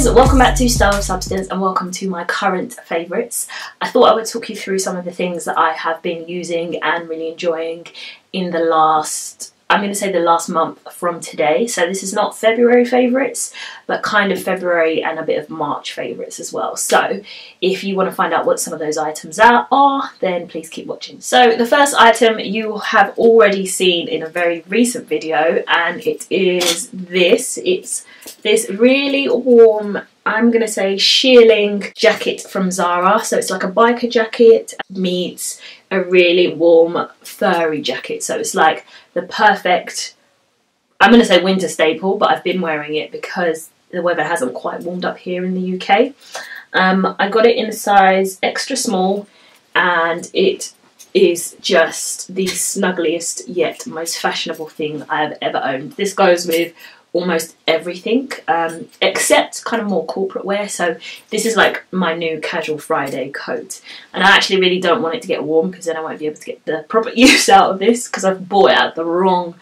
guys, welcome back to Style of Substance and welcome to my current favourites. I thought I would talk you through some of the things that I have been using and really enjoying in the last, I'm going to say the last month from today. So this is not February favourites, but kind of February and a bit of March favourites as well. So if you want to find out what some of those items are, then please keep watching. So the first item you have already seen in a very recent video, and it is this. It's this really warm, I'm going to say shearling jacket from Zara. So it's like a biker jacket meets a really warm furry jacket. So it's like the perfect, I'm going to say winter staple, but I've been wearing it because the weather hasn't quite warmed up here in the UK. I got it in a size extra small, and it is just the snuggliest yet most fashionable thing I have ever owned. This goes with almost everything except kind of more corporate wear. So this is like my new casual Friday coat, and I actually really don't want it to get warm because then I won't be able to get the proper use out of this because I've bought it at the wrong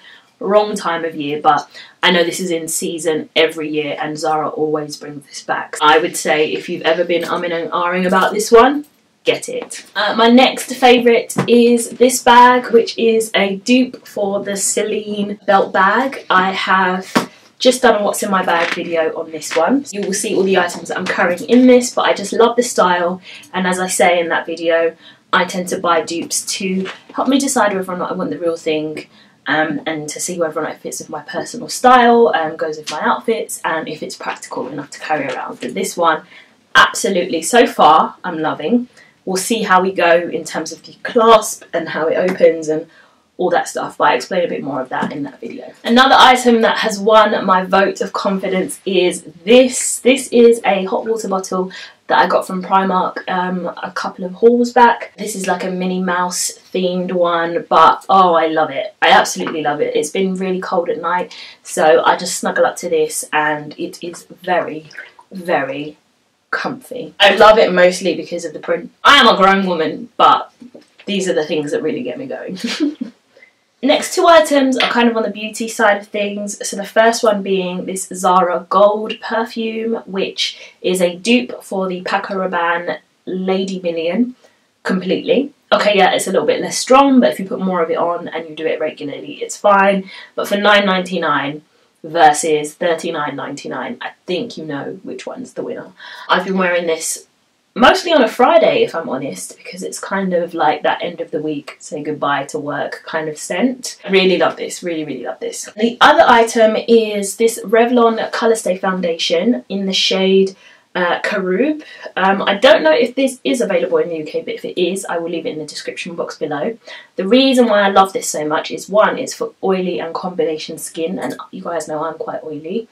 time of year. But I know this is in season every year and Zara always brings this back. I would say if you've ever been umming and ahhing about this one, get it. My next favourite is this bag, which is a dupe for the Celine Belt Bag. I have just done a what's in my bag video on this one. You will see all the items that I'm carrying in this, but I just love the style, and as I say in that video, I tend to buy dupes to help me decide whether or not I want the real thing, and to see whether or not it fits with my personal style, goes with my outfits, and if it's practical enough to carry around. But this one, absolutely, so far, I'm loving. We'll see how we go in terms of the clasp and how it opens and all that stuff, but I explain a bit more of that in that video. Another item that has won my vote of confidence is this. This is a hot water bottle that I got from Primark a couple of hauls back. This is like a Minnie Mouse themed one, but oh, I love it. I absolutely love it. It's been really cold at night, so I just snuggle up to this and it is very, very comfy. I love it mostly because of the print. I am a grown woman, but these are the things that really get me going. Next two items are kind of on the beauty side of things. So the first one being this Zara Gold perfume, which is a dupe for the Paco Rabanne Lady Million completely. Okay, yeah, it's a little bit less strong, but if you put more of it on and you do it regularly, it's fine. But for $9.99 versus $39.99, I think you know which one's the winner. I've been wearing this mostly on a Friday, if I'm honest, because it's kind of like that end of the week, say goodbye to work kind of scent. I really love this, really, really love this. The other item is this Revlon Colorstay foundation in the shade Caroube. I don't know if this is available in the UK, but if it is, I will leave it in the description box below. The reason why I love this so much is, one, it's for oily and combination skin, and you guys know I'm quite oily.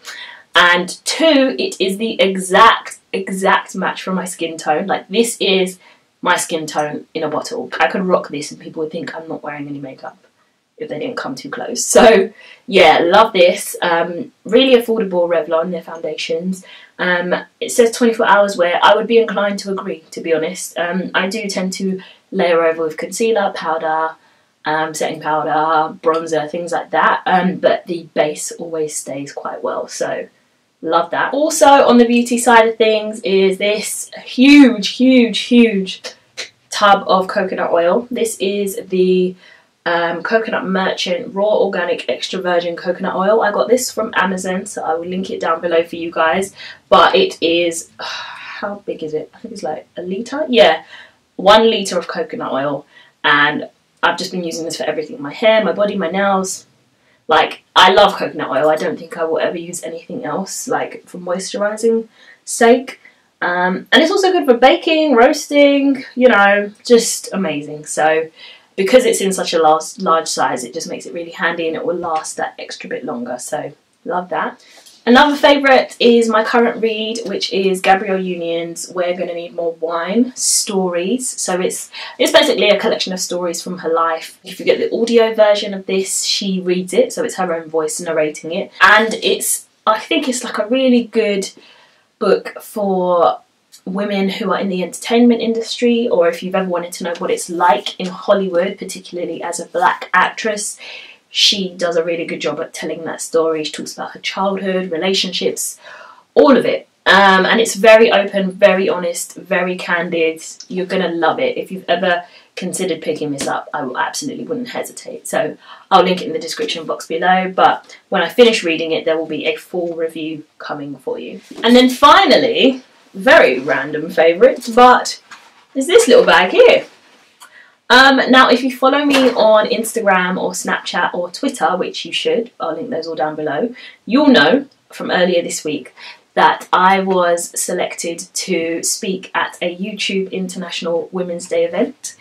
And two, it is the exact match for my skin tone. Like, this is my skin tone in a bottle. I could rock this and people would think I'm not wearing any makeup if they didn't come too close. So yeah, love this. Really affordable Revlon, their foundations. It says 24 hours wear. I would be inclined to agree, to be honest. I do tend to layer over with concealer, powder, setting powder, bronzer, things like that. But the base always stays quite well, so love that. Also on the beauty side of things is this huge tub of coconut oil. This is the Coconut Merchant Raw Organic Extra Virgin Coconut Oil. I got this from Amazon, so I will link it down below for you guys. But it is, how big is it? I think it's like a litre? Yeah, 1 litre of coconut oil, and I've just been using this for everything. My hair, my body, my nails. Like, I love coconut oil. I don't think I will ever use anything else, like, for moisturising sake. And it's also good for baking, roasting, you know, just amazing. So because it's in such a large size, it just makes it really handy and it will last that extra bit longer. So love that. Another favourite is my current read, which is Gabrielle Union's We're Gonna Need More Wine stories. So it's basically a collection of stories from her life. If you get the audio version of this, she reads it, so it's her own voice narrating it. And I think it's like a really good book for women who are in the entertainment industry, or if you've ever wanted to know what it's like in Hollywood, particularly as a black actress. She does a really good job at telling that story. She talks about her childhood, relationships, all of it. And it's very open, very honest, very candid. You're gonna love it. If you've ever considered picking this up, I absolutely wouldn't hesitate. So I'll link it in the description box below, but when I finish reading it, there will be a full review coming for you. And then finally, very random favourite, but is this little bag here. Now, if you follow me on Instagram or Snapchat or Twitter, which you should, I'll link those all down below, you'll know from earlier this week that I was selected to speak at a YouTube International Women's Day event.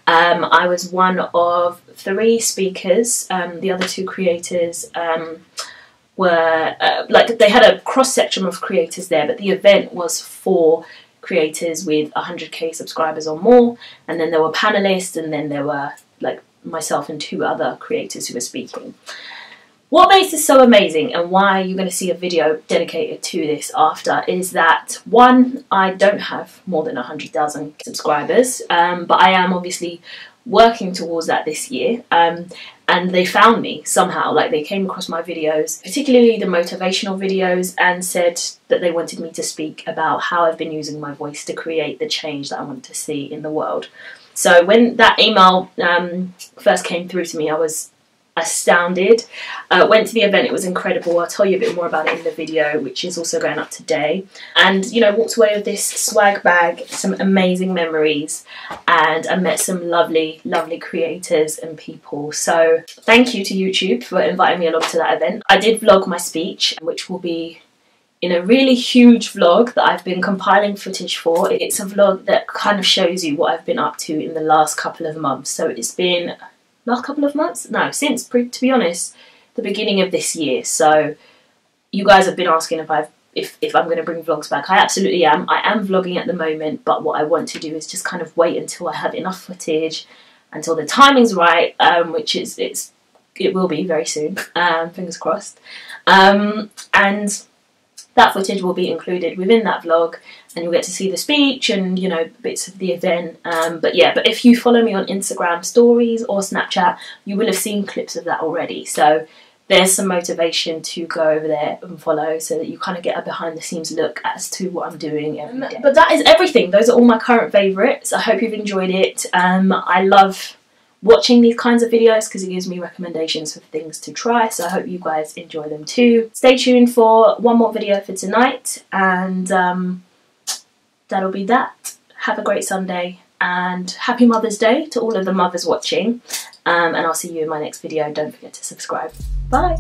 I was one of 3 speakers. The other 2 creators were, like, they had a cross-section of creators there, but the event was for creators with 100k subscribers or more, and then there were panelists, and then there were, like, myself and 2 other creators who were speaking. What makes this so amazing, and why you're going to see a video dedicated to this after, is that, one, I don't have more than 100,000 subscribers, but I am obviously working towards that this year, and they found me somehow. Like, they came across my videos, particularly the motivational videos, and said that they wanted me to speak about how I've been using my voice to create the change that I want to see in the world. So when that email first came through to me, I was astounded. Went to the event, it was incredible. I'll tell you a bit more about it in the video, which is also going up today. And, you know, walked away with this swag bag, some amazing memories, and I met some lovely, lovely creators and people. So thank you to YouTube for inviting me along to that event. I did vlog my speech, which will be in a really huge vlog that I've been compiling footage for. It's a vlog that kind of shows you what I've been up to in the last couple of months. So it's been last couple of months? No, since, to be honest, the beginning of this year. So you guys have been asking if I'm going to bring vlogs back. I absolutely am. I am vlogging at the moment, but what I want to do is just kind of wait until I have enough footage, until the timing's right, which is it will be very soon, fingers crossed. And that footage will be included within that vlog, and you'll get to see the speech and, you know, bits of the event. But if you follow me on Instagram stories or Snapchat, you will have seen clips of that already. So there's some motivation to go over there and follow, so that you kind of get a behind the scenes look as to what I'm doing every day. But that is everything. Those are all my current favourites. I hope you've enjoyed it. I love watching these kinds of videos because it gives me recommendations for things to try, so I hope you guys enjoy them too. Stay tuned for one more video for tonight, and that'll be that. Have a great Sunday and happy Mother's Day to all of the mothers watching, and I'll see you in my next video. Don't forget to subscribe. Bye.